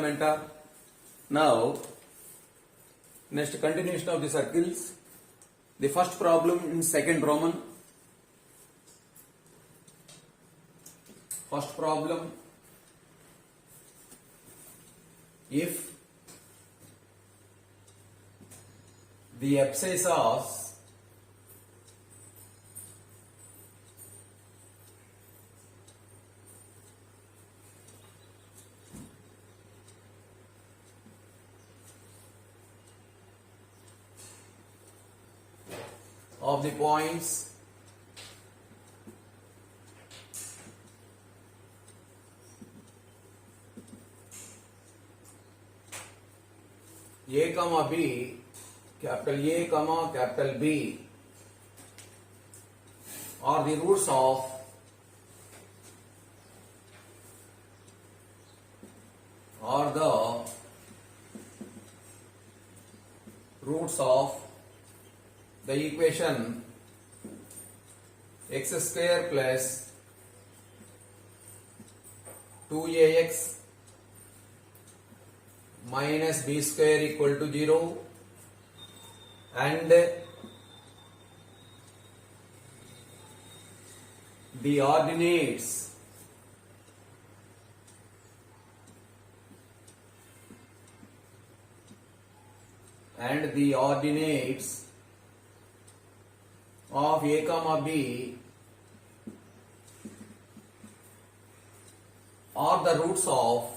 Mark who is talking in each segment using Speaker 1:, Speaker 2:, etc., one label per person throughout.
Speaker 1: elementar. Now, next continuation of the circles. The first problem in second Roman. First problem. If the abscissas of the points A comma B, capital A comma capital B are the roots of the equation x square plus 2ax minus b square equal to 0 and the ordinates of a comma b are the roots of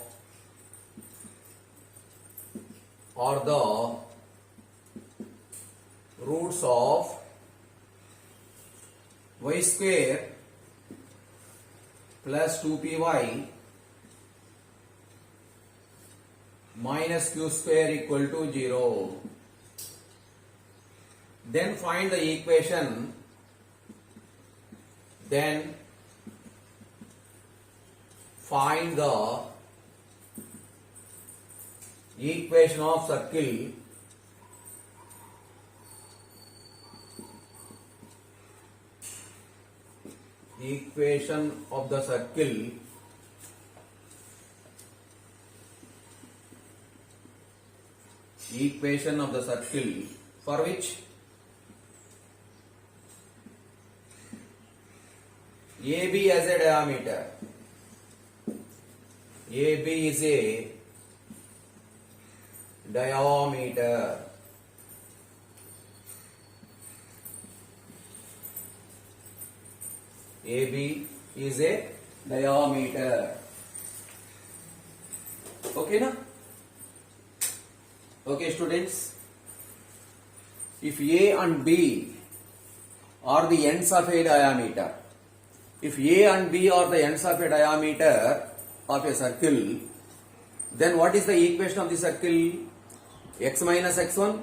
Speaker 1: y square plus 2py minus q square equal to 0. Then find the equation. Find the equation of circle for which AB as a diameter. AB is a diameter. AB is a diameter. Okay, na? Okay, students. If A and B are the ends of a diameter, if A and B are the ends of a diameter of a circle, then what is the equation of the circle? X minus x1,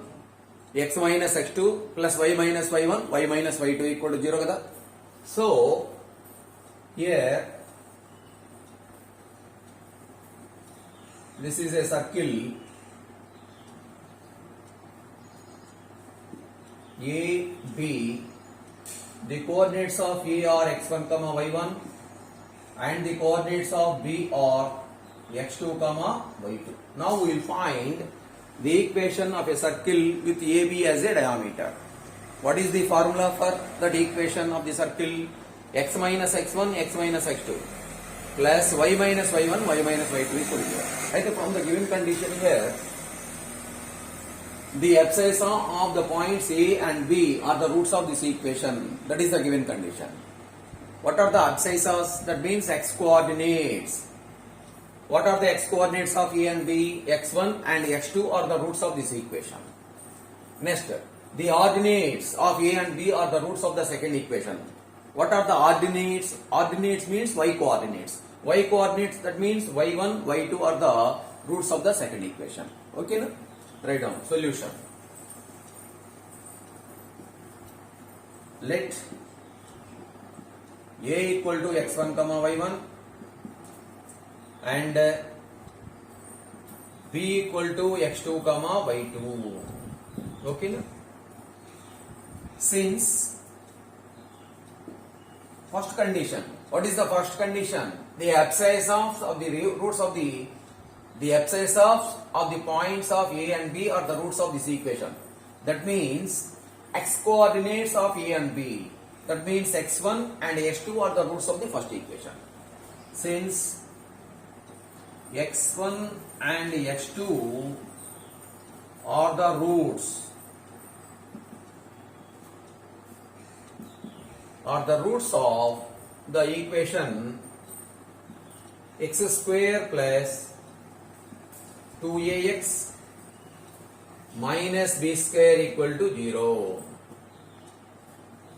Speaker 1: x minus x2 plus y minus y1, y minus y2 equal to 0 kada. So, here this is a circle A, B. The coordinates of A are x1, y1 and the coordinates of B are x2, y2. Now we will find the equation of a circle with AB as a diameter. What is the formula for that equation of the circle? X minus x1, x minus x2 plus y minus y1, y minus y2 is equal to 0. Right? From the given condition here, the abscissa of the points A and B are the roots of this equation. That is the given condition. What are the abscissas? That means x coordinates. What are the x coordinates of A and B? X1 and x2 are the roots of this equation. Next, the ordinates of A and B are the roots of the second equation. What are the ordinates? Ordinates means y coordinates. Y coordinates, that means y1, y2 are the roots of the second equation. Okay, no? Write down solution. Let A equal to x1, y1 and B equal to x2, y2. Okay, no? Since first condition, what is the first condition? The abscissas of the roots of the The abscissas of the points of A and B are the roots of this equation. That means x coordinates of A and B. That means x1 and x2 are the roots of the first equation. Since x1 and x2 are the roots of the equation x square plus 2ax minus b square equal to 0.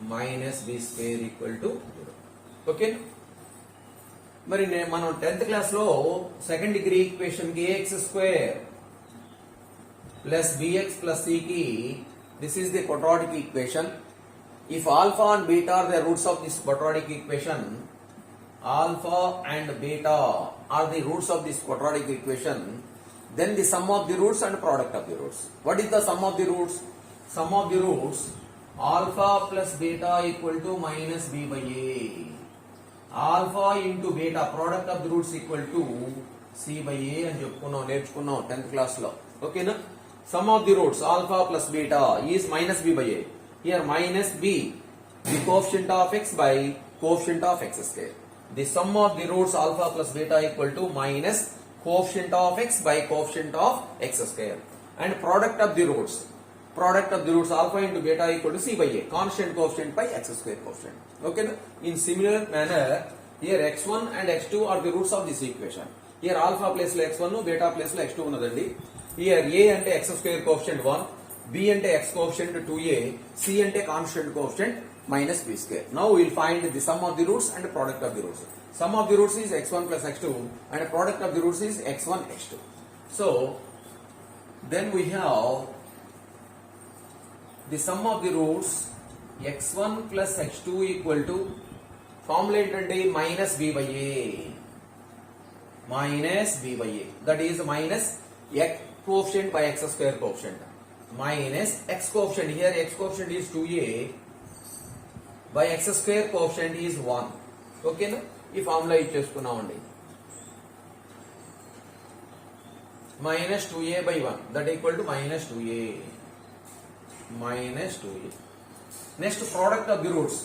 Speaker 1: Minus b square equal to 0. Okay? మరి మనం 10th class లో second degree equation కి ax square plus bx plus c కి this is the quadratic equation. If alpha and beta are the roots of this quadratic equation, alpha and beta are the roots of this quadratic equation, then the sum of the roots and product of the roots. What is the sum of the roots? Sum of the roots, alpha plus beta equal to minus b by a. Alpha into beta, product of the roots equal to c by a అని చెప్పుకున్నాం, నేర్చుకున్నాం 10th class లో. ఓకేనా? Sum of the roots alpha plus beta is minus b by a. Here minus b, the coefficient of x by coefficient of x square. The sum of the roots alpha plus beta equal to minus coefficient of x by coefficient of x square. And product of the roots alpha into beta equal to c by a, constant coefficient by x square coefficient. Okay? In similar manner, here x1 and x2 are the roots of this equation. Here alpha place లో x1, beta place లో x2 ఉన్నదండి. Here a అంటే x square coefficient 1, b అంటే x coefficient 2a, c అంటే constant coefficient minus b square. Now we will find the sum of the roots and the product of the roots. Sum of the roots is x1 plus x2 and product of the roots is x1 x2. So then we have the sum of the roots x1 plus x2 equal to formula ఏంటంటే minus b by a. Minus b by a. That is minus x coefficient by x square coefficient. Minus x coefficient, here x coefficient is 2a by x square coefficient is 1. Okay na? ఈ formula ఇచ్చేసుకున్నామండి. Minus 2a by 1 that equal to minus 2a. Minus 2a. Next, product of the roots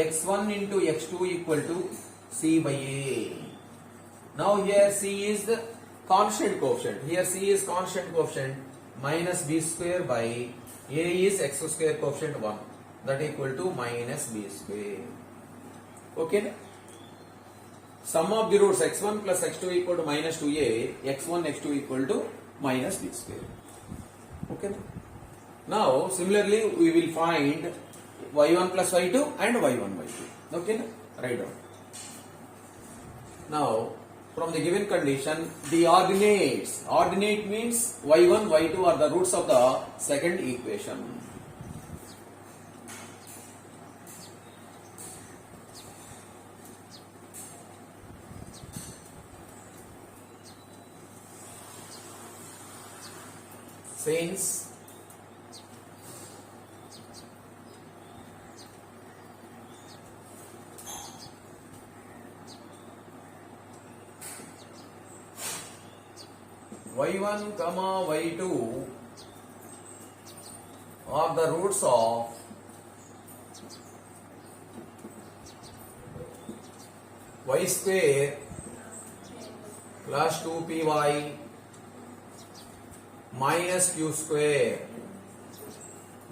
Speaker 1: x1 into x2 equal to c by a. Now here c is the constant coefficient. Here c is constant coefficient minus b square by a is x square coefficient 1 that equal to minus b square. Okay? Sum of the roots x1 plus x2 equal to minus 2a, x1 x2 equal to minus b square. Okay? Now similarly we will find y1 plus y2 and y1 y2. Okay? Write down. Now from the given condition, the ordinate means y1 y2 are the roots of the second equation. Since y1 comma y2 are the roots of y square plus 2py minus q square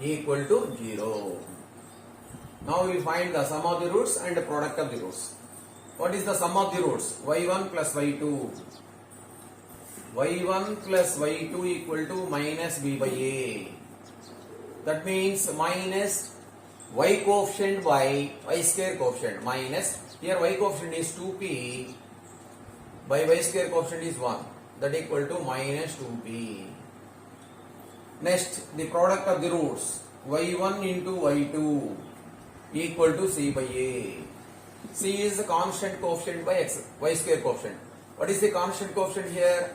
Speaker 1: equal to 0. Now we find the sum of the roots and the product of the roots. What is the sum of the roots? y1 plus y2. y1 plus y2 equal to minus b by a. That means minus y coefficient by y square coefficient minus, here y coefficient is 2p by y square coefficient is 1 that equal to minus 2p. Next, the product of the roots y1 into y2 equal to c by a. C is the constant coefficient by y square coefficient. What is the constant coefficient here?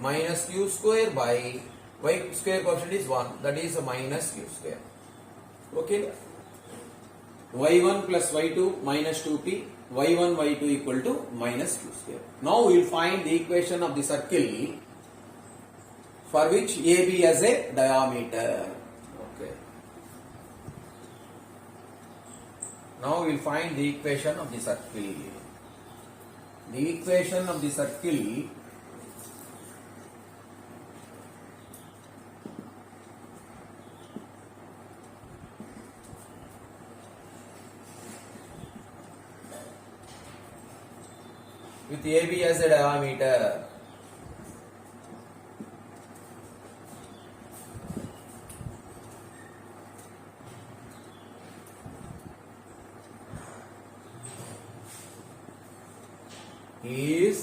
Speaker 1: Minus q square by y square coefficient is 1 that is minus q square. Okay? y1 plus y2 minus 2p, y1 y2 equal to minus q square. Now we will find the equation of the circle for which AB has a diameter. Okay. Now we will find the equation of the circle. The equation of the circle with AB as a diameter is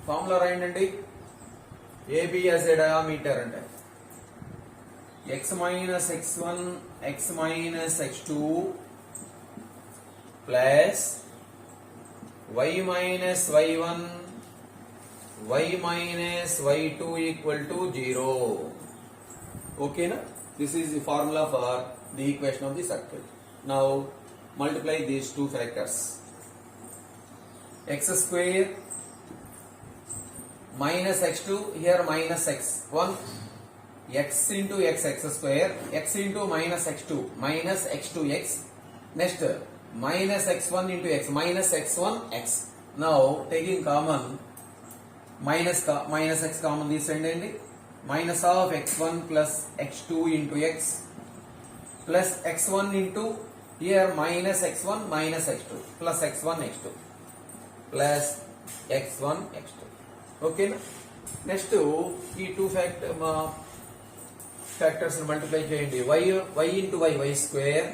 Speaker 1: formula రాయండి. AB as a diameter అంటే x minus x1 x minus x2 plus y minus y1 y minus y2 equal to 0. Okay na? This is the formula for the equation of the circle. Now multiply these two factors. X square minus x2, here minus x1, x into x square, x into minus x2 minus x2x, next minus x1 into x minus x1 x. Now taking common, minus x common తీసేయండి. Minus of x1 plus x2 into x plus x1 into here minus x1 minus x2 plus x1 x2 plus x1 x2. Okay na? Next ఈ two factors multiply చేయండి. y into y square,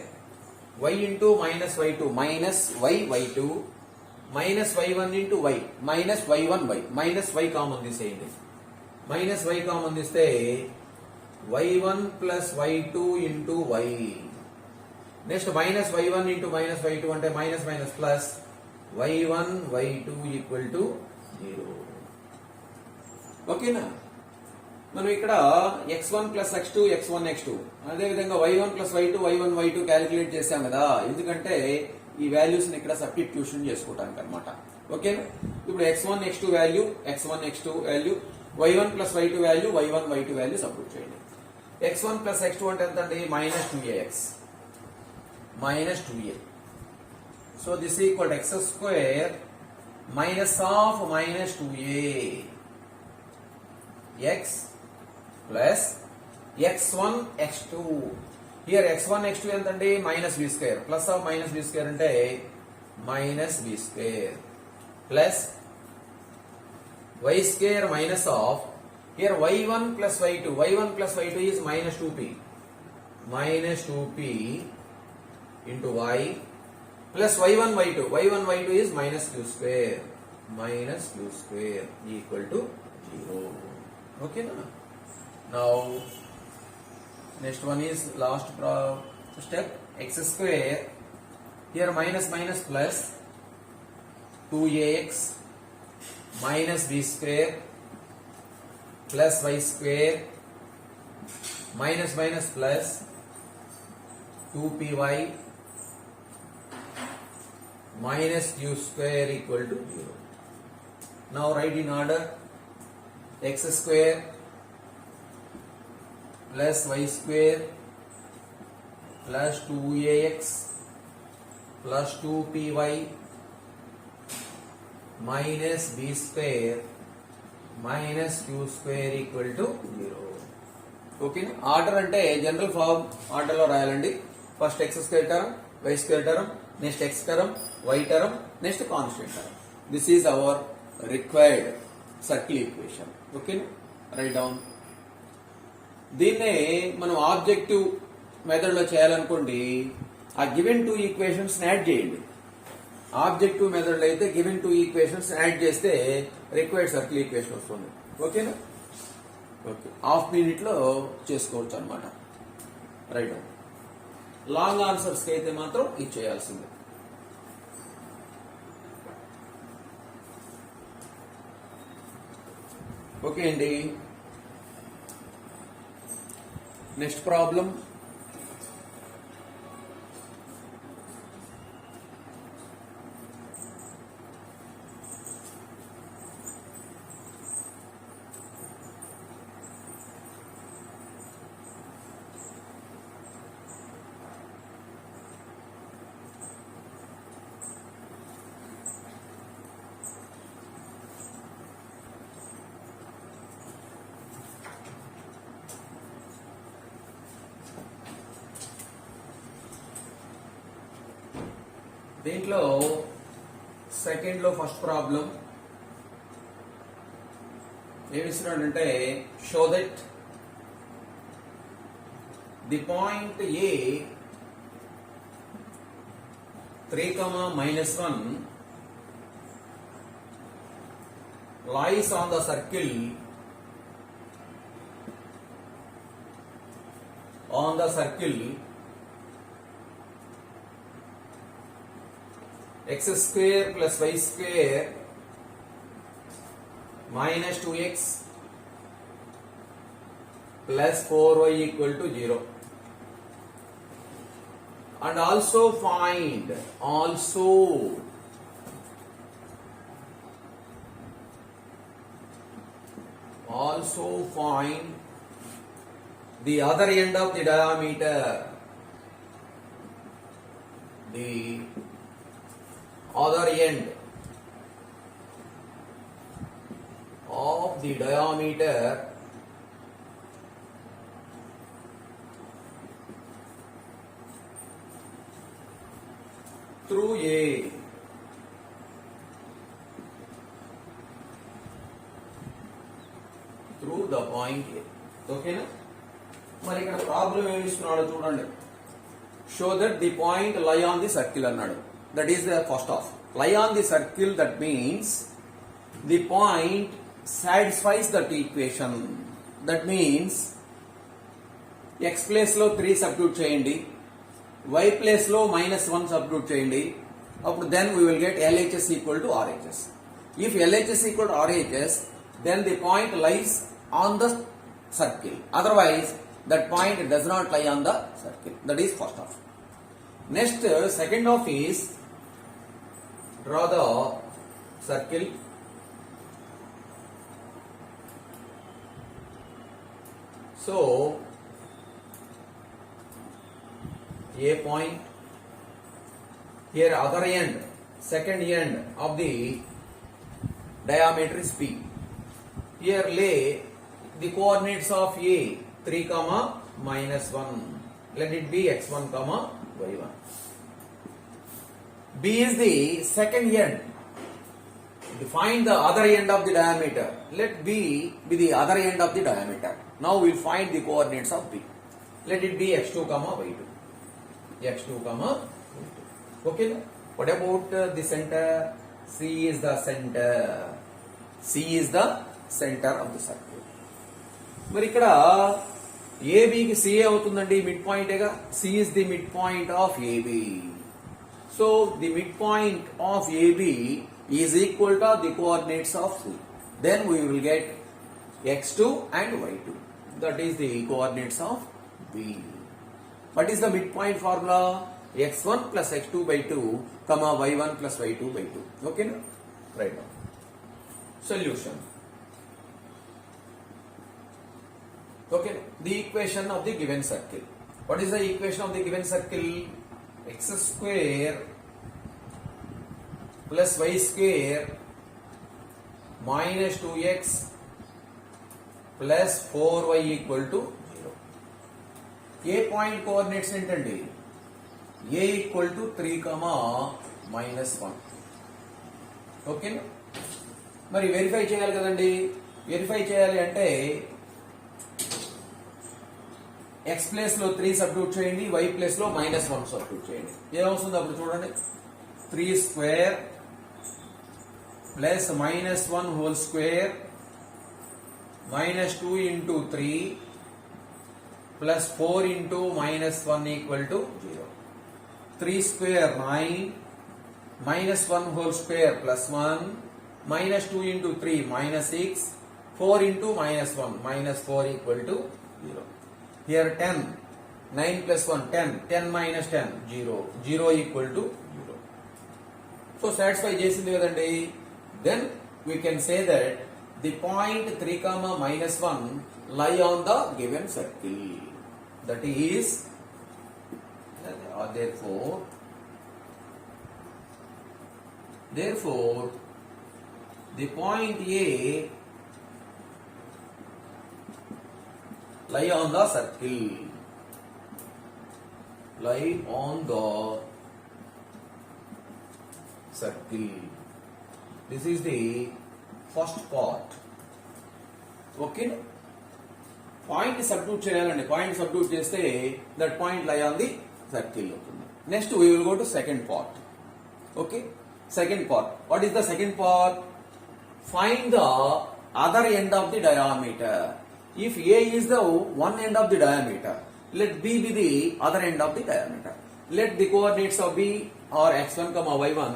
Speaker 1: y into minus y2 minus y2 minus y1 into y minus y1 y minus y common తీసేయండి. Minus y common తీస్తే y1 plus y2 into y. Next minus y1 into minus y2 అంటే minus minus plus y1 y2 equal to 0. ఓకేనా? మనం ఇక్కడ x1 plus x2 x1 x2 అదే విధంగా y1 plus y2 y1 y2 calculate చేసాం కదా, ఎందుకంటే ఈ వాల్యూస్ ని ఇక్కడ సబ్స్టిట్యూషన్ చేసుకోవడానికి అన్నమాట. ఓకేనా? ఇప్పుడు x1 x2 value x1 x2 value y1 plus y2 value y1 y2 value substitute చేయండి. x1 plus x2 అంటే ఎంత అండి? Minus 2ax minus 2a. So this is equal to x square minus of minus 2a x plus x1 x2. Here x1 x2 ఎంత అండి? minus b square plus of minus b square అంటే minus b square plus y square minus of here y1 plus y2 is minus 2p into y plus y1 y2 is minus q square equal to 0. Okay na? Now next one is last step, x square, here minus minus plus 2ax minus b square plus y square minus minus plus 2py minus q square equal to 0. Now write in order, x square plus y square plus 2ax plus 2py minus b square minus q square equal to 0. Okay, order అంటే general form order లో రాయాలండి. First x square term, y square term, next x term, y term, next constant term. This is our required circle equation. Okay, write down. దీన్నే మనం objective method లో చేయాలనుకోండి, ఆ given two equations add చేయండి. Objective method లో అయితే given two equations add చేస్తే required circle equation వస్తుంది. ఓకేనా? ఓకే, హాఫ్ మినిట్ లో చేసుకోవచ్చు అనమాట. రైట్, లాంగ్ ఆన్సర్స్ కి అయితే మాత్రం ఇది చేయాల్సిందే. ఓకే అండి, నెక్స్ట్ ప్రాబ్లం. దీంట్లో సెకండ్ లో ఫస్ట్ ప్రాబ్లం ఏమి ఇస్తున్నాడంటే show that the point A 3, -1 lies on the circle x square plus y square minus 2x plus 4y equal to 0. And also find the other end of the diameter, through A. Through the point A. ఓకేనా? మరి ఇక్కడ problem ఏమి ఇస్తున్నాడో చూడండి. Show that the point lie on the circle అన్నాడు. That is the first of lie on the circle. That means the point satisfies that equation. That means x place లో 3 substitute చేయండి, y place లో -1 substitute చేయండి. అప్పుడు then we will get LHS equal to RHS. If LHS equal to RHS, then the point lies on the circle. Otherwise, that point does not lie on the circle. That is first half. Next, second half is draw the circle. So, A point, here other end, second end of the diameter is P. Here lay the coordinates of A 3, -1. Let it be x1, y1. B is the second end. Find the other end of the diameter. Let B be the other end of the diameter. Now we will find the coordinates of B. Let it be x2, y2. x2, y2. Okay. What about the center? C is the center. C is the center of the circle. మరి ఇక్కడ ఏబికి CA అవుతుందండి, mid పాయింటేగా. C is the mid point of AB. So the mid point of AB is equal to the coordinates of C. Then we will get x2 and y2. That is the coordinates of B. What is the mid point formula? x1 plus x2 by 2, y1 plus y2 by 2. ఓకేనా? Right. Solution. Okay, the equation of the given circle. What is the equation of the given circle? X square plus y square minus 2x plus 4y equal to 0. A point coordinates ఏంటండి? A equal to 3, -1. ఓకేనా? మరి verify చేయాలి కదండి. Verify చేయాలి అంటే X place లో 3 substitute చేయండి, y place లో -1 సబ్స్టిట్యూట్ చేయండి. ఏమవుతుంది అప్పుడు చూడండి. 3 square plus -1 whole square -2 into 3 plus 4 into -1 equal to 0. 3 square 9, -1 whole square plus 1, -2 into 3 -6, 4 into -1 -4 equal to 0. Here 10, 9 plus 1 10, 10 minus 10 0, 0 equal to 0. So satisfy చేసింది కదండి. Then we can say that the point 3, -1 lie on the given circle. That is, therefore the point A lie on the circle. Lie on the circle. This is the first part. Okay. Point substitute చేయాలండి. Point substitute చేస్తే that point lie on the circle. Next we will go to second part. Okay. Second part. What is the second part? Find the other end of the diameter. If A is the one end of the diameter, let B be the other end of the diameter. Let the coordinates of B are x1, y1.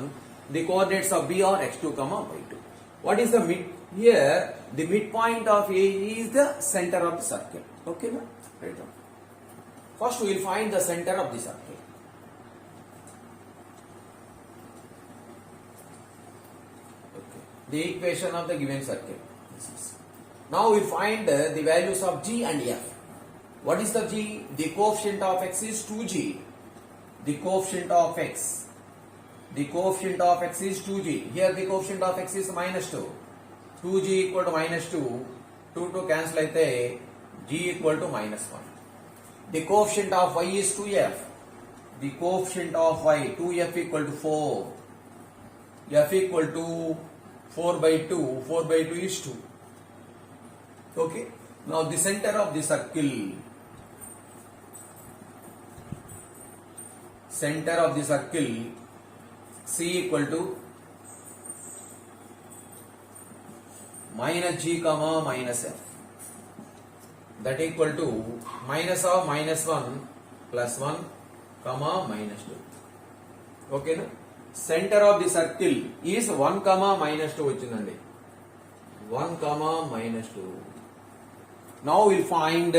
Speaker 1: The coordinates of B are x2, y2. What is the mid? Here, the midpoint of A is the center of the circle. Okay, na? Right on. First, we will find the center of the circle. Okay. The equation of the given circle. Now we find the values of G and F. What is the G? The coefficient of x is 2G. The coefficient of x. The coefficient of x is 2G. Here the coefficient of x is -2. 2G equal to -2. 2 to cancel అయితే G equal to -1. The coefficient of y is 2F. The coefficient of y, 2F equal to 4. F equal to 4 by 2. 4 by 2 is 2. Okay. Now the center of the circle. Center of the circle C equal to minus G comma minus F. That equal to minus of -1 plus 1 comma -2. Okay na? Center of the circle is 1 comma -2 వచ్చిందండి. 1 comma -2. Now we'll find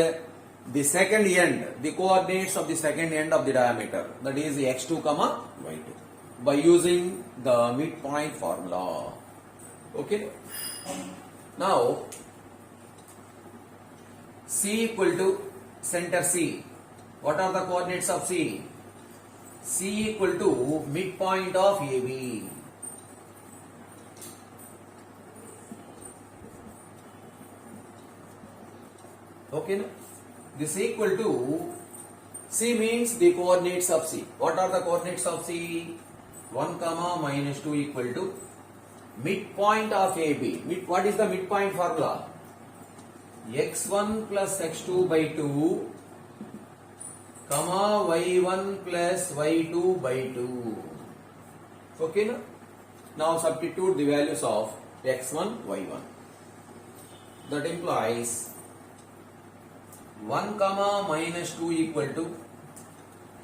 Speaker 1: the second end, the coordinates of the second end of the diameter, that is x2, y2, by using the midpoint formula. Okay. Now C equal to center C. What are the coordinates of C? C equal to midpoint of AB. Okay, no? This equal to C means the coordinates of C. What are the coordinates of C? 1 comma -2 equal to midpoint of AB. What is the midpoint formula? x1 plus x2 by 2 comma y1 plus y2 by 2. Okay, no? Now substitute the values of x1, y1. That implies 1 comma -2 equal to,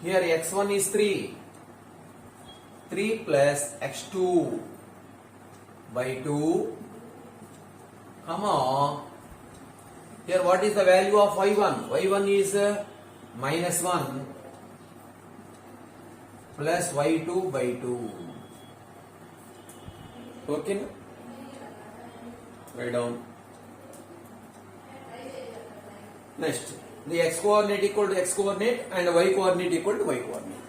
Speaker 1: here x1 is 3. 3 plus x2 by 2, comma, here what is the value of y1? y1 is -1 plus y2 by 2. Okay? Write down. Next, the x coordinate equal to x coordinate and y coordinate equal to y coordinate.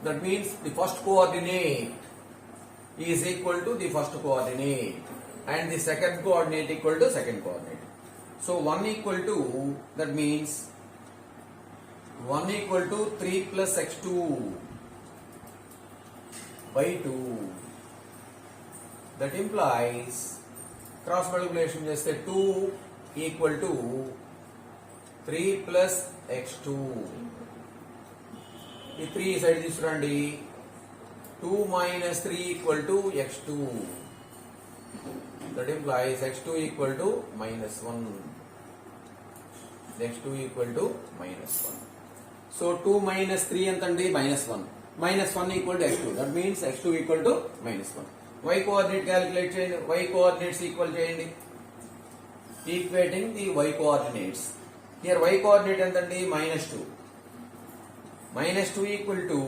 Speaker 1: That means the first coordinate is equal to the first coordinate and the second coordinate equal to second coordinate. So 1 equal to, that means 1 equal to 3 plus x2 by 2. That implies cross multiplication చేస్తే 2 equal to 3 plus x2. The 3 side తీసుకురండి. 2 minus 3 equal to x2. That implies x2 equal to -1. x2 equal to -1. So 2 minus 3 ఎంతండి? -1. -1 equal to x2. That means x2 equal to -1. Y coordinate calculate చేయండి. Y coordinates equal చేయండి. Equating the y coordinates. Here y coordinate ఎంతండి? -2. -2 equal to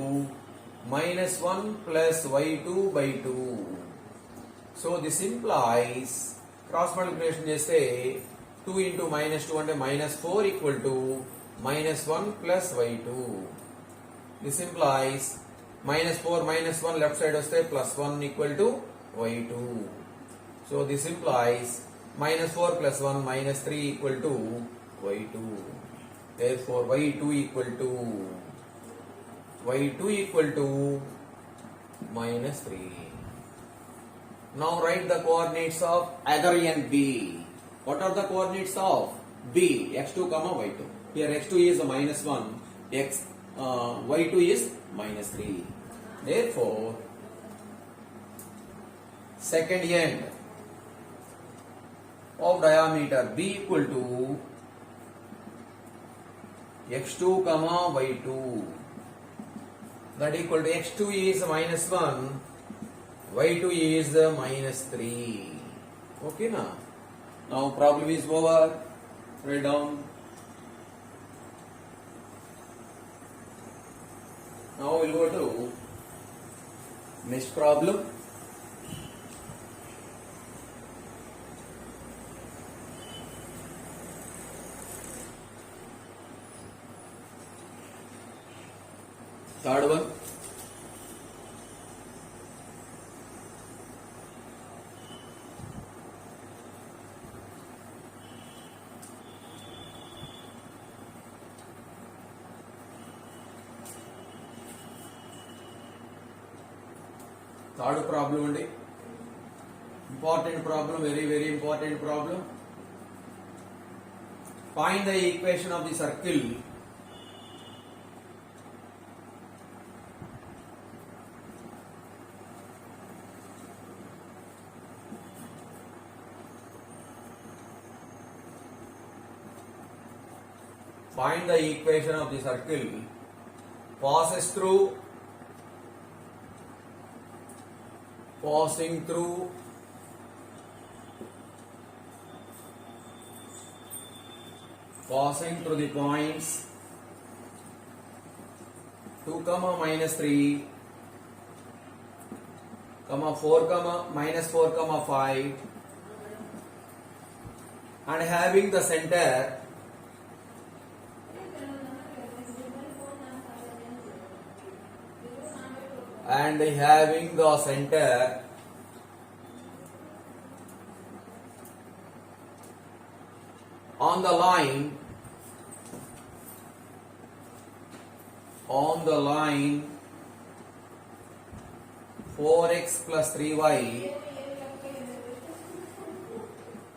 Speaker 1: -1 plus y2 by 2. So this implies cross multiplication చేస్తే 2 into -2 అంటే -4 equal to -1 plus y2. This implies -4 -1 left side వస్తే +1 equal to y2. So this implies -4 plus 1 -3 equal to y2. Therefore y2 equal to minus 3. Now write the coordinates of other end B. What are the coordinates of B? x2 comma y2. Here x2 is minus 1, y2 is minus 3. Therefore, second end of diameter B equal to x2 comma y2. That equal to x2 is minus 1, y2 is minus 3. Okay now? Now problem is over. Write down. Now we'll go to next problem. Third one. Third problem only. Important problem, very important problem. Find the equation of the circle passing through the points 2 comma minus 3 comma 4 comma minus 4 comma 5 and having the center on the line 4x plus 3y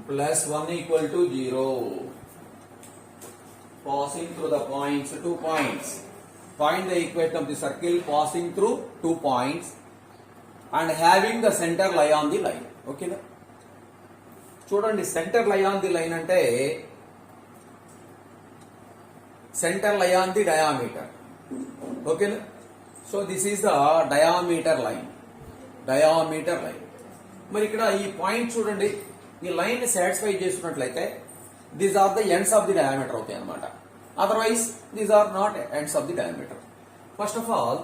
Speaker 1: plus 1 equal to 0. Passing through the points, 2 points. Find the equation of the circle passing through 2 points and having the center lie on the line. Okay na? చూడండి centre lie on the line అంటే centre lie on the diameter. ఓకేనా? So this is the diameter line. మరి ఇక్కడ ఈ point చూడండి, ఈ line ని satisfy చేస్తున్నట్లయితే these are the ends of the diameter అవుతాయి అనమాట. Otherwise these are not ends of the diameter. First of all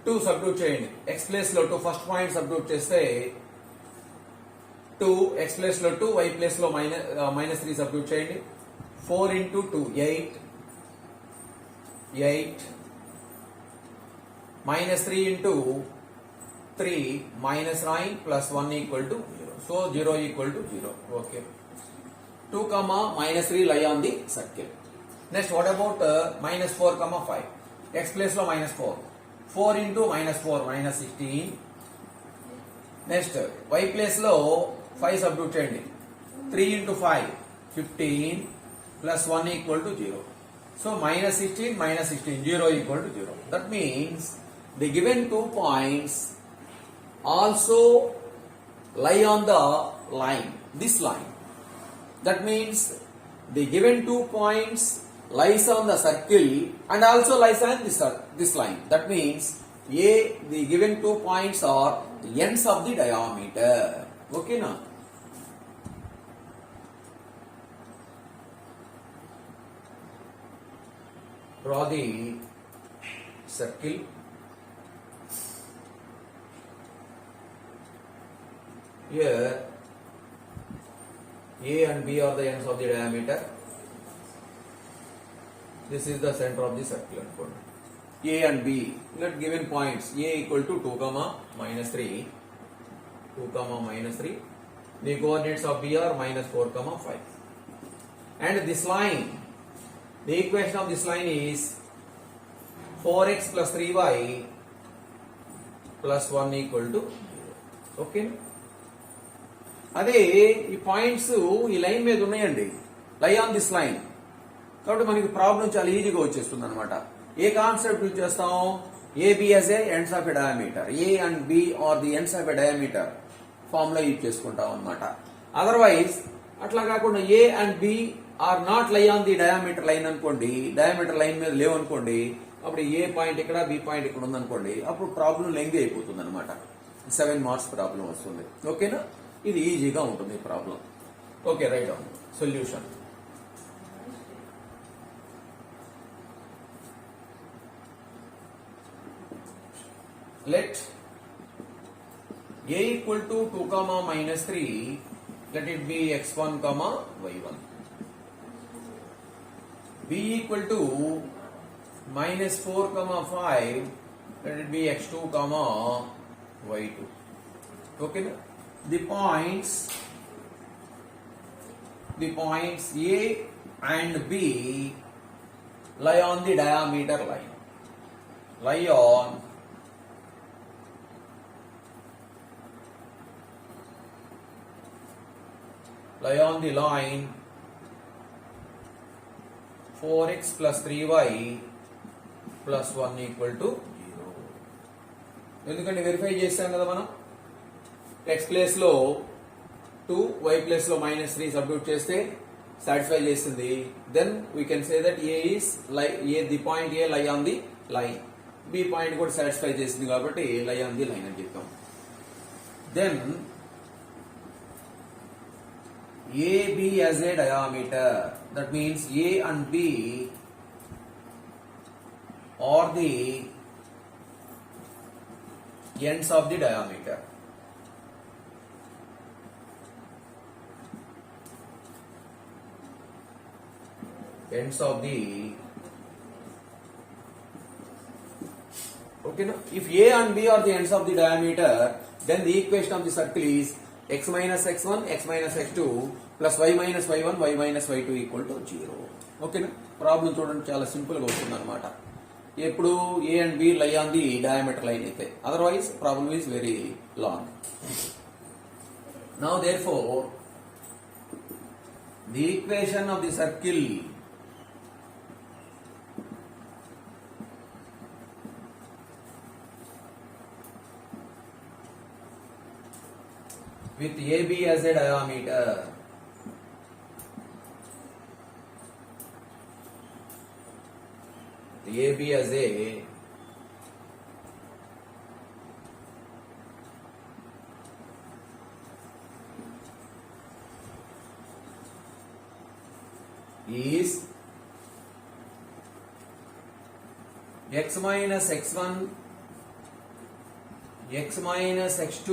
Speaker 1: 2 substitute చేయండి. ఎక్స్ ప్లేస్ లో 2 ఫస్ట్ పాయింట్ సబ్స్టిట్యూట్ చేస్తే 2, x ప్లేస్ లో 2, y ప్లేస్ లో మైనస్ 3 సబ్స్టిట్యూట్ చేయండి. 4 into 2 8 minus 3 into 3 minus 9 plus 1 equal to 0. So 0 equal to 0. Okay. 2 comma minus 3 lie on the circle. Next, what about minus 4 comma 5? X place lo minus 4. 4 into minus 4 minus 16. Next, y place lo 5 substitute cheyandi. 3 into 5 15 plus 1 equal to 0. So minus 16 minus 16 0 equal to 0. That means the given 2 points also lie on the line, this line. That means the given 2 points lies on the circle and also lies on this line. That means the given 2 points are the ends of the diameter. Okay now? Draw the circle. Here A and B are the ends of the diameter. This is the center of the circle. A and B, let given points A equal to 2 comma minus 3. The coordinates of B are minus 4 comma 5. And this line, the equation of this line is 4x plus 3y plus 1 equal to 0. Okay, అదే ఈ points ఈ line మీద ఉన్నాయండి, lie on this line. కాబట్టి మనకి problem చాలా ఈజీగా వచ్చేస్తుంది అనమాట. ఏ కాన్సెప్ట్ యూజ్ చేస్తాం? AB as a ends of a diameter, A and B are the ends of a diameter formula use చేసుకుంటాం అనమాట. అదర్వైజ్ అట్లా కాకుండా A and B are not lie on the diameter line అనుకోండి, diameter line మీద లేవు అనుకోండి, అప్పుడు A point ఇక్కడ, బి పాయింట్ ఇక్కడ ఉందనుకోండి, అప్పుడు ప్రాబ్లం లెంగ్తీ అయిపోతుంది అనమాట. 7 మార్క్స్ ప్రాబ్లం వస్తుంది. ఓకేనా, ఇది ఈజీగా ఉంటుంది ఈ problem. Okay, write down solution. Let a equal to 2 comma minus 3, let it be x1 comma y1. b equal to minus 4 comma 5, let it be x2 comma y2. Okay, the points a and b lie on the diameter line, lie on the line 4x plus 3y plus 1 equal to 0. ఎందుకంటే verify చేస్తాం కదా మనం, x place లో 2, y place లో -3 substitute చేస్తే satisfy చేస్తుంది. Then we can say that the point A lie on the line, B point కూడా satisfy చేసింది కాబట్టి లై ఆన్ ది లైన్ అని చెప్తాం. Then AB as a diameter, that means A and B are the ends of the diameter. Ends of the, okay, no? If A and B are the ends of the diameter, then the equation of the circle is x minus x1, x minus x2 plus y minus y1, y minus y2 equal to 0. ఓకేనా, problem చూడండి చాలా simple గా వస్తుంది అనమాట. ఎప్పుడు A and B lie on the diameter line అయితే, otherwise problem is very long. Now therefore the equation of the circle with AB as a diameter, the AB as a is x minus x1, x minus x2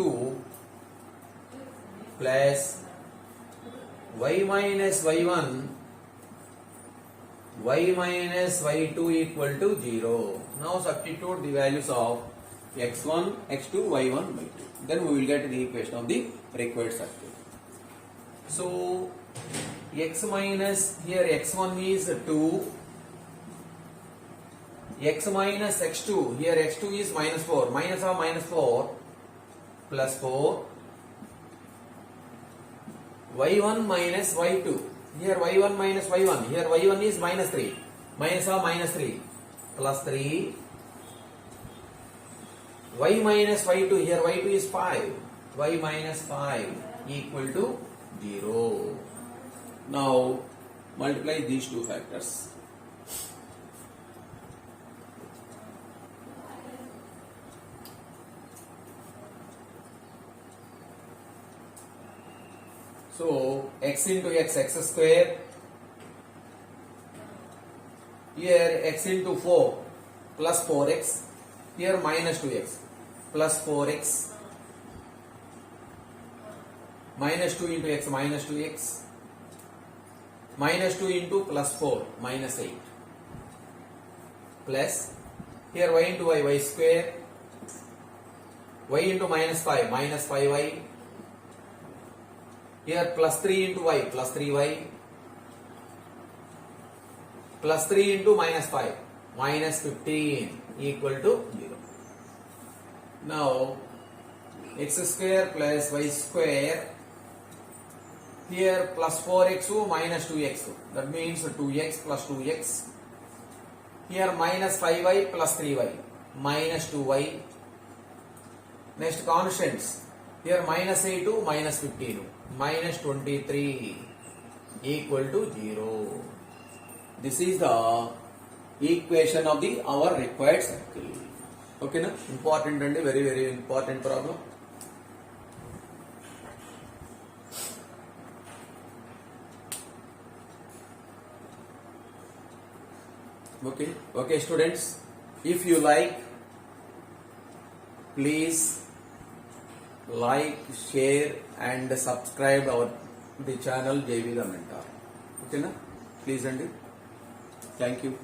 Speaker 1: plus y minus y1, y minus y2 equal to 0. Now substitute the values of x1, x2, y1, y2. Then we will get the equation of the required circle. So x minus, here x1 is 2, x minus x2, here x2 is minus 4, minus of minus 4 plus 4, y1 minus y2, here y1 minus y1, here y1 is minus 3, minus of minus 3 plus 3, y minus y2, here y2 is 5, y minus 5 equal to 0. Now multiply these two factors. So x into x, x square, here x into 4 plus 4x, here minus 2x plus 4x, minus 2 into x minus 2x, minus 2 into plus 4 minus 8, plus here y into y, y square, y into minus 5 minus 5y, here plus 3 into y plus 3y, plus 3 into minus 5 minus 15 equal to 0. Now x square plus y square, here plus 4x minus 2x, that means 2x plus 2x. Here minus 5y plus 3y, minus 2y. Next constants, here minus 8 minus 15, minus 23 equal to 0. This is the equation of the our required circle. Okay na? Important and very very important problem. Okay students, if you like, please like, share and subscribe our the channel JV the Mentor. Okay na? Please and thank you.